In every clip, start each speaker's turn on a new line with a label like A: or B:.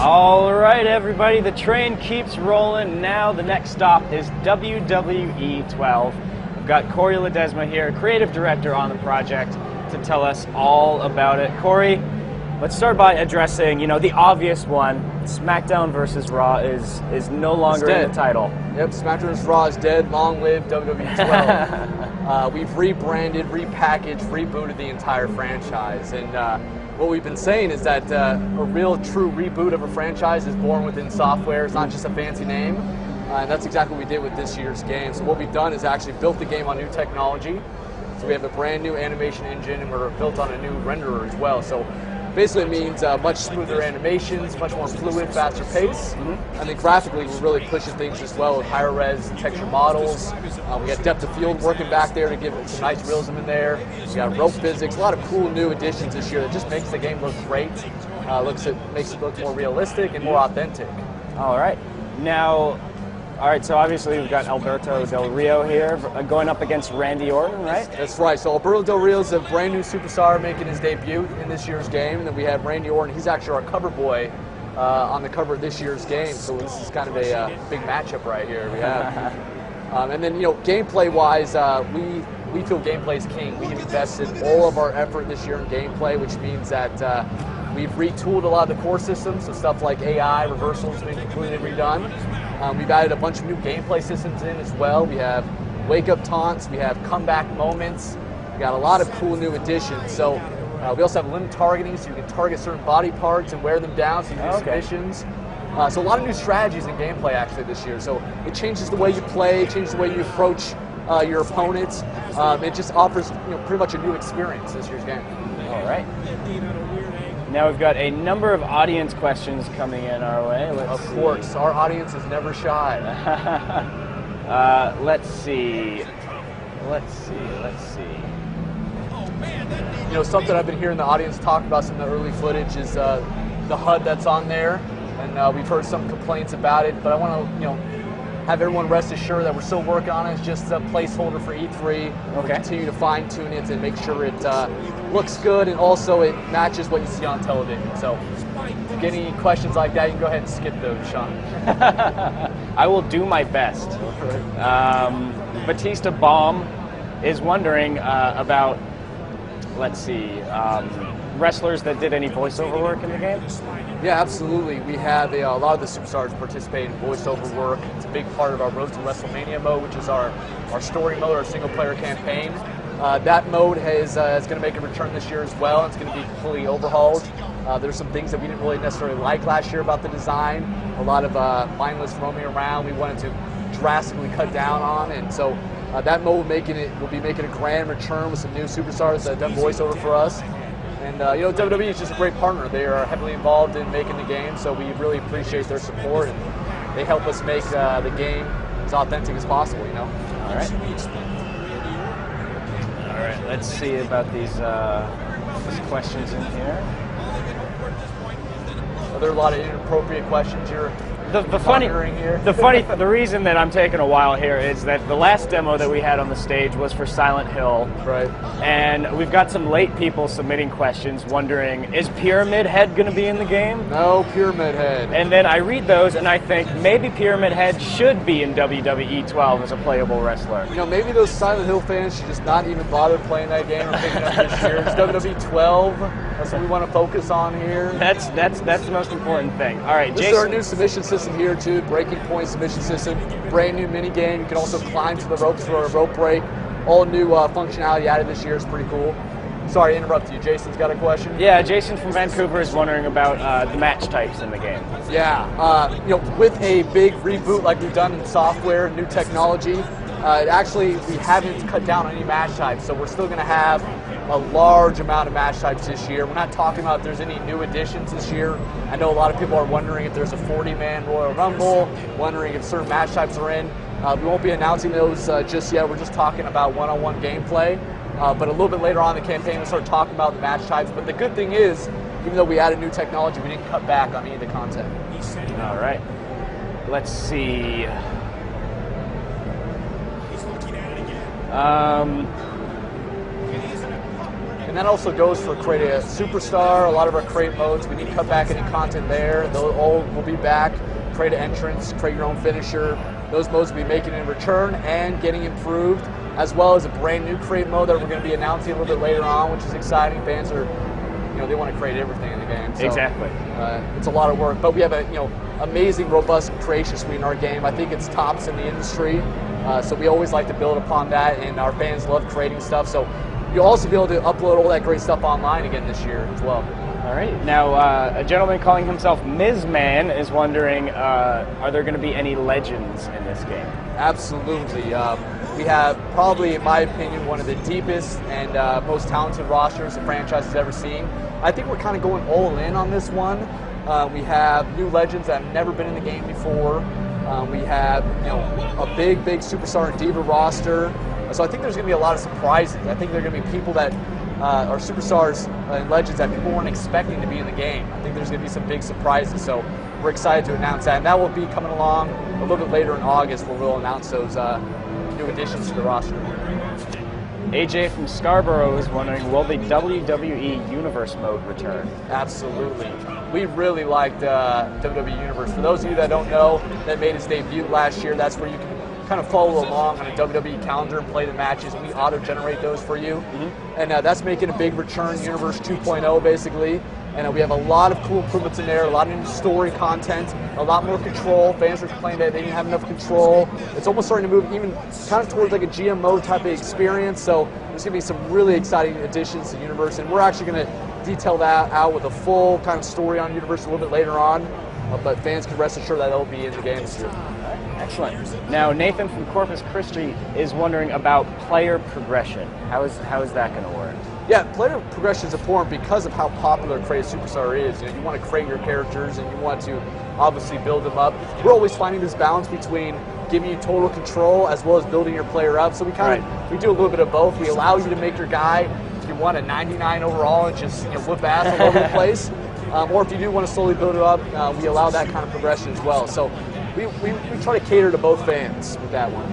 A: All right, everybody, the train keeps rolling. Now the next stop is WWE 12. We've got Corey Ledesma here, creative director on the project, to tell us all about it. Corey, let's start by addressing, the obvious one. SmackDown versus Raw is no longer in the title.
B: Yep, SmackDown versus Raw is dead. Long live WWE 12. We've rebranded, repackaged, rebooted the entire franchise. And what we've been saying is that a real true reboot of a franchise is born within software. It's not just a fancy name. And that's exactly what we did with this year's game. So what we've done is actually built the game on new technology. So we have a brand new animation engine, and we're built on a new renderer as well. So basically it means much smoother animations, much more fluid, faster pace. And then graphically we're really pushing things as well with higher res texture models. We got depth of field working back there to give it some nice realism in there. We got rope physics, a lot of cool new additions this year that just makes the game look great. Makes it look more realistic and more authentic.
A: All right. Now, so obviously we've got Alberto Del Rio here going up against Randy Orton, right?
B: That's right. So Alberto Del Rio is a brand new superstar making his debut in this year's game. And then we have Randy Orton. He's actually our cover boy on the cover of this year's game. So this is kind of a big matchup right here we have. And then, gameplay-wise, we feel gameplay is king. We've invested all of our effort this year in gameplay, which means that we've retooled a lot of the core systems, so stuff like AI, reversals have been completely redone. We've added a bunch of new gameplay systems in as well. We have wake-up taunts, we have comeback moments. We got a lot of cool new additions. So we also have limit targeting, so you can target certain body parts and wear them down, so you can do submissions. So a lot of new strategies in gameplay actually this year. So it changes the way you play, it changes the way you approach your opponents. It just offers pretty much a new experience this year's game.
A: All right. Now we've got a number of audience questions coming in our way.
B: Of course, our audience is never shy.
A: Let's see.
B: Something I've been hearing the audience talk about some of the early footage is the HUD that's on there, and we've heard some complaints about it. But I want to, have everyone rest assured that we're still working on it. It's just a placeholder for E3. We'll continue to fine tune it and make sure it looks good, and also it matches what you see on television. So if you get any questions like that, you can go ahead and skip those, Sean.
A: I will do my best. Batista Bomb is wondering about, wrestlers that did any voiceover work in the game?
B: Yeah, absolutely. We have a lot of the superstars participate in voiceover work. It's a big part of our Road to WrestleMania mode, which is our story mode, our single-player campaign. That mode is going to make a return this year as well. It's going to be completely overhauled. There's some things that we didn't really necessarily like last year about the design. A lot of mindless roaming around we wanted to drastically cut down on, and so that mode will be making a grand return with some new superstars that have done voiceover for us. And WWE is just a great partner. They are heavily involved in making the game, so we really appreciate their support, and they help us make the game as authentic as possible.
A: All right. Let's see about these questions in here.
B: Are there a lot of inappropriate questions here?
A: The reason that I'm taking a while here is that the last demo that we had on the stage was for Silent Hill.
B: Right.
A: And we've got some late people submitting questions wondering, is Pyramid Head going to be in the game?
B: No Pyramid Head.
A: And then I read those and I think maybe Pyramid Head should be in WWE 12 as a playable wrestler.
B: Maybe those Silent Hill fans should just not even bother playing that game or picking up this year. It's WWE 12. That's what we want to focus on here.
A: That's the most important thing. All right,
B: Jason. This is our new submission system here too, breaking point submission system. Brand new mini game. You can also climb to the ropes for a rope break. All new functionality added this year is pretty cool. Sorry to interrupt you. Jason's got a question.
A: Yeah, Jason from Vancouver is wondering about the match types in the game.
B: Yeah, with a big reboot like we've done in software, new technology, we haven't cut down on any match types, so we're still going to have a large amount of match types this year. We're not talking about if there's any new additions this year. I know a lot of people are wondering if there's a 40-man Royal Rumble, wondering if certain match types are in. We won't be announcing those just yet. We're just talking about one-on-one gameplay. But a little bit later on in the campaign, we'll start talking about the match types. But the good thing is, even though we added new technology, we didn't cut back on any of the content.
A: All right. Let's see.
B: And that also goes for create a superstar, a lot of our create modes. We need to cut back any content there. Those all will be back. Create an entrance, create your own finisher. Those modes will be making in return and getting improved, as well as a brand new create mode that we're going to be announcing a little bit later on, which is exciting. Fans are, they want to create everything in the game. So,
A: exactly.
B: It's a lot of work, but we have a, amazing, robust creation suite in our game. I think it's tops in the industry. So we always like to build upon that, and our fans love creating stuff. So you'll also be able to upload all that great stuff online again this year as well.
A: All right. Now, a gentleman calling himself Ms. Man is wondering, are there going to be any legends in this game?
B: Absolutely. We have probably, in my opinion, one of the deepest and most talented rosters the franchise has ever seen. I think we're kind of going all in on this one. We have new legends that have never been in the game before. We have, a big superstar and diva roster. So I think there's going to be a lot of surprises. I think there are going to be people that are superstars and legends that people weren't expecting to be in the game. I think there's going to be some big surprises. So we're excited to announce that. And that will be coming along a little bit later in August, where we'll announce those new additions to the roster.
A: AJ from Scarborough is wondering, will the WWE Universe mode return?
B: Absolutely. We really liked WWE Universe. For those of you that don't know, that made its debut last year. That's where you can kind of follow along on a WWE calendar and play the matches, and we auto-generate those for you. And that's making a big return, Universe 2.0 basically. And we have a lot of cool improvements in there, a lot of new story content, a lot more control. Fans are complaining that they didn't have enough control. It's almost starting to move even kind of towards like a GMO type of experience. So there's going to be some really exciting additions to Universe, and we're actually going to detail that out with a full kind of story on Universe a little bit later on. But fans can rest assured that it'll be in the game this year.
A: Excellent. Now, Nathan from Corpus Christi is wondering about player progression. How is that going to work?
B: Yeah, player progression is important because of how popular Create a Superstar is. You want to create your characters and you want to obviously build them up. We're always finding this balance between giving you total control as well as building your player up. So we we do a little bit of both. We allow you to make your guy, if you want a 99 overall and just whip ass all over the place, or if you do want to slowly build it up, we allow that kind of progression as well. So we try to cater to both fans with that one.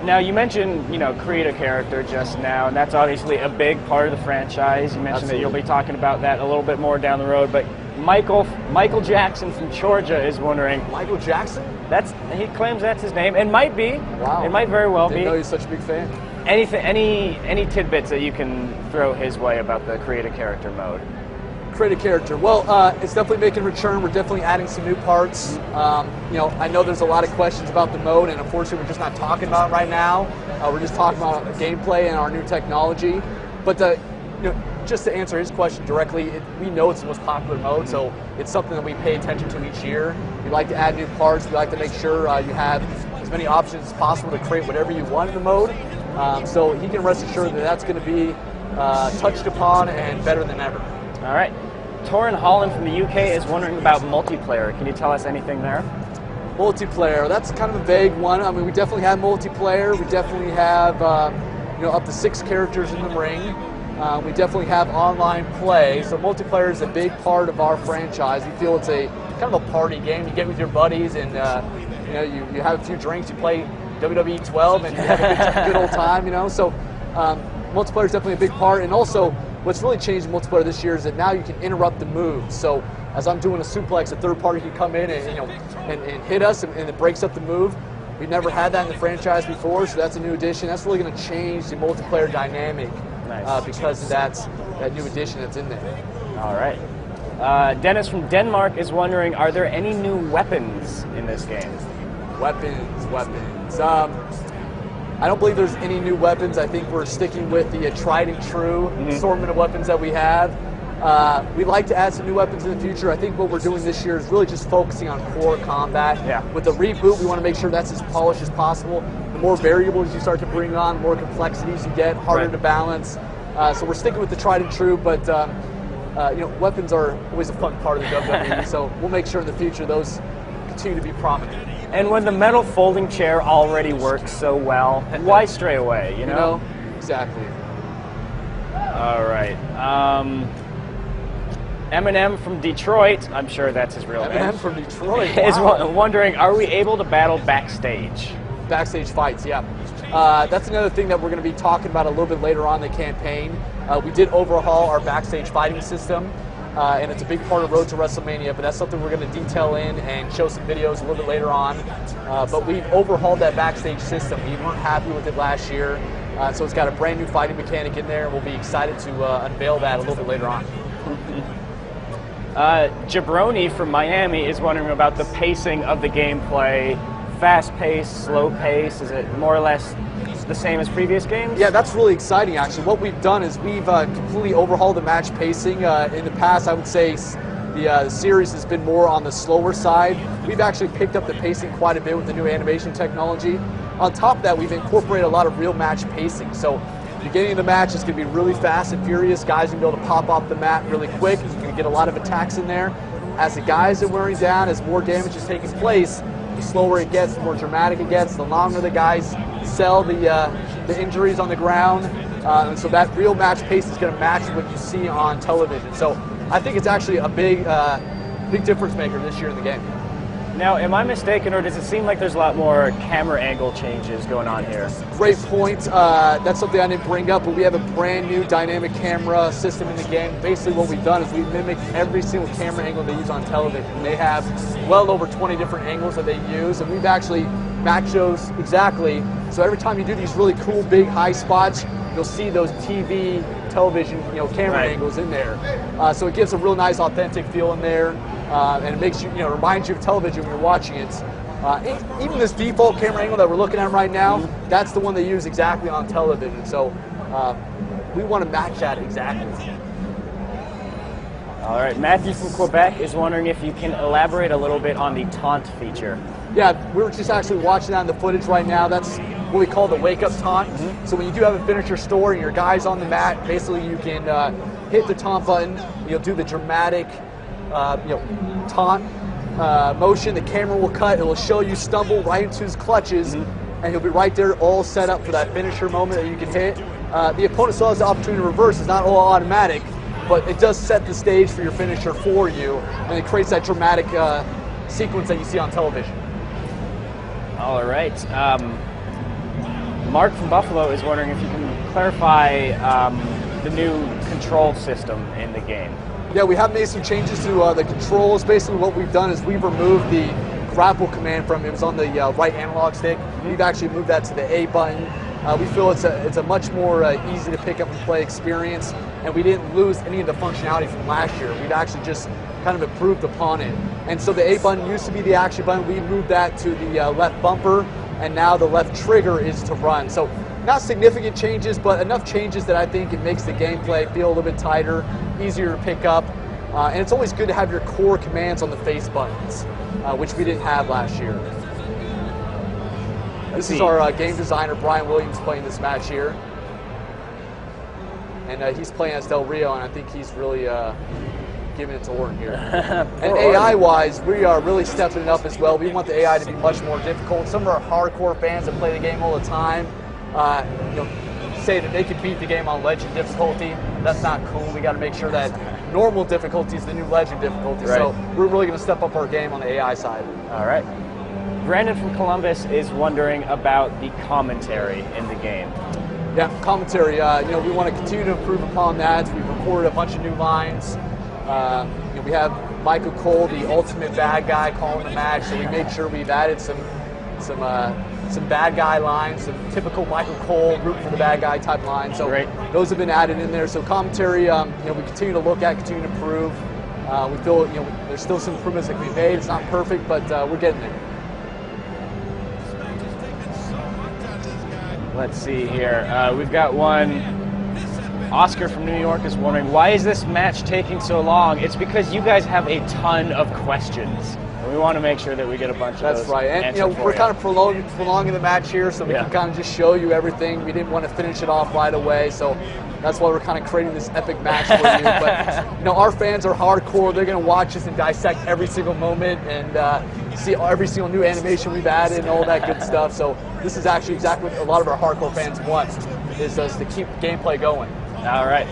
A: Now, you mentioned, create a character just now, and that's obviously a big part of the franchise. You mentioned that you'll be talking about that a little bit more down the road, but Michael Jackson from Georgia is wondering.
B: Michael Jackson?
A: He claims that's his name. It might be.
B: Wow.
A: It might very well be.
B: Didn't know he's such a big fan.
A: Any tidbits that you can throw his way about the create a character mode?
B: Create a character. Well, it's definitely making a return. We're definitely adding some new parts. I know there's a lot of questions about the mode, and unfortunately we're just not talking about it right now. We're just talking about gameplay and our new technology. But just to answer his question directly, we know it's the most popular mode, so it's something that we pay attention to each year. We like to add new parts. We like to make sure you have as many options as possible to create whatever you want in the mode. So he can rest assured that that's going to be touched upon and better than ever.
A: All right. Torrin Holland from the UK is wondering about multiplayer. Can you tell us anything there?
B: Multiplayer, that's kind of a vague one. I mean, we definitely have multiplayer. We definitely have, up to 6 characters in the ring. We definitely have online play. So multiplayer is a big part of our franchise. We feel it's a kind of a party game. You get with your buddies and, you have a few drinks. You play WWE 12 and you have a good old time, So multiplayer is definitely a big part. And also, what's really changed in multiplayer this year is that now you can interrupt the moves. So as I'm doing a suplex, a third party can come in and hit us, and it breaks up the move. We never had that in the franchise before, so that's a new addition. That's really going to change the multiplayer dynamic because of that new addition that's in there.
A: All right. Dennis from Denmark is wondering, are there any new weapons in this game?
B: Weapons. I don't believe there's any new weapons. I think we're sticking with the tried and true assortment of weapons that we have. We'd like to add some new weapons in the future. I think what we're doing this year is really just focusing on core combat. Yeah. With the reboot, we want to make sure that's as polished as possible. The more variables you start to bring on, the more complexities you get, harder to balance. So we're sticking with the tried and true, but weapons are always a fun part of the WWE. So we'll make sure in the future those continue to be prominent.
A: And when the metal folding chair already works so well, why stray away,
B: Exactly.
A: All right. Eminem from Detroit, I'm sure that's his real name.
B: Eminem from Detroit,
A: is wondering, are we able to battle backstage?
B: Backstage fights, yeah. That's another thing that we're going to be talking about a little bit later on in the campaign. We did overhaul our backstage fighting system, and it's a big part of Road to WrestleMania, but that's something we're going to detail in and show some videos a little bit later on. But we've overhauled that backstage system. We weren't happy with it last year, so it's got a brand new fighting mechanic in there, and we'll be excited to unveil that a little bit later on.
A: Jabroni from Miami is wondering about the pacing of the gameplay. Fast pace, slow pace, is it more or less the same as previous games?
B: Yeah, that's really exciting actually. What we've done is we've completely overhauled the match pacing. In the past, I would say the series has been more on the slower side. We've actually picked up the pacing quite a bit with the new animation technology. On top of that, we've incorporated a lot of real match pacing. So the beginning of the match is going to be really fast and furious. Guys are going to be able to pop off the mat really quick. You're going to get a lot of attacks in there. As the guys are wearing down, as more damage is taking place, the slower it gets, the more dramatic it gets, the longer the guys sell the injuries on the ground. And so that real match pace is going to match what you see on television. So I think it's actually a big difference maker this year in the game.
A: Now, am I mistaken, or does it seem like there's a lot more camera angle changes going on here?
B: Great point. That's something I didn't bring up, but we have a brand new dynamic camera system in the game. Basically what we've done is we've mimicked every single camera angle they use on television. They have well over 20 different angles that they use, and we've actually matched those exactly. So every time you do these really cool, big, high spots, you'll see those television, camera angles in there. So it gives a real nice, authentic feel in there. And it makes you, reminds you of television when you're watching it. Even this default camera angle that we're looking at right now, that's the one they use exactly on television. So we want to match that exactly.
A: All right, Matthew from Quebec is wondering if you can elaborate a little bit on the taunt feature.
B: Yeah, we're just actually watching that in the footage right now. That's what we call the wake-up taunt. So when you do have a finisher store and your guy's on the mat, basically you can hit the taunt button. You'll do the dramatic taunt motion. The camera will cut. It will show you stumble right into his clutches, and he'll be right there all set up for that finisher moment that you can hit. The opponent still has the opportunity to reverse. It's not all automatic, but it does set the stage for your finisher for you, and it creates that dramatic sequence that you see on television.
A: All right. Mark from Buffalo is wondering if you can clarify the new control system in the game.
B: Yeah, we have made some changes to the controls. Basically what we've done is we've removed the grapple command from it. It was on the right analog stick. We've actually moved that to the A button. We feel it's a much more easy to pick up and play experience, and we didn't lose any of the functionality from last year. We've actually just kind of improved upon it. And so the A button used to be the action button. We moved that to the left bumper, and now the left trigger is to run. So not significant changes, but enough changes that I think it makes the gameplay feel a little bit tighter, easier to pick up. And it's always good to have your core commands on the face buttons, which we didn't have last year. This is our game designer, Brian Williams, playing this match here. And he's playing as Del Rio, and I think he's really giving it to Orton here. And AI-wise, we are really stepping it up as well. We want the AI to be much more difficult. Some of our hardcore fans that play the game all the time, say that they can beat the game on legend difficulty. That's not cool. We got to make sure that normal difficulty is the new legend difficulty. Right. So we're really going to step up our game on the AI side.
A: All right. Brandon from Columbus is wondering about the commentary in the game.
B: Yeah, commentary. We want to continue to improve upon that. We've recorded a bunch of new lines. We have Michael Cole, the ultimate bad guy, calling the match. So we made sure we've added some bad guy lines, some typical Michael Cole, root for the bad guy type lines. So those have been added in there. So commentary, we continue to look at, continue to improve. We feel there's still some improvements that can be made. It's not perfect, but we're getting there.
A: Let's see here. We've got one. Oscar from New York is wondering, why is this match taking so long? It's because you guys have a ton of questions. And we want to make sure that we get a bunch of those.
B: That's right. And we're kind of prolonging the match here so we can kind of just show you everything. We didn't want to finish it off right away, so that's why we're kind of creating this epic match for you. But our fans are hardcore. They're going to watch us and dissect every single moment and see every single new animation we've added and all that good stuff. So this is actually exactly what a lot of our hardcore fans want, is us to keep gameplay going.
A: All right.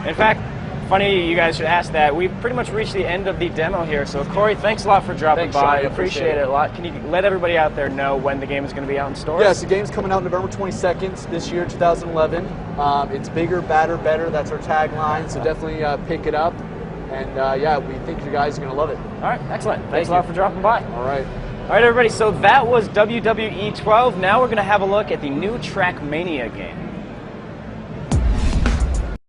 A: In fact, Funny you guys should ask that. We've pretty much reached the end of the demo here. So Corey, thanks a lot for dropping
B: Thanks,
A: by.
B: Sean.
A: Appreciate it a lot. Can you let everybody out there know when the game is going to be out in stores?
B: Yes, the game's coming out November 22nd this year, 2011. It's bigger, badder, better. That's our tagline. So definitely pick it up. And yeah, we think you guys are going to love it.
A: All right, excellent. Thanks a lot for dropping by.
B: All right.
A: All right, everybody. So that was WWE 12. Now we're going to have a look at the new Trackmania game.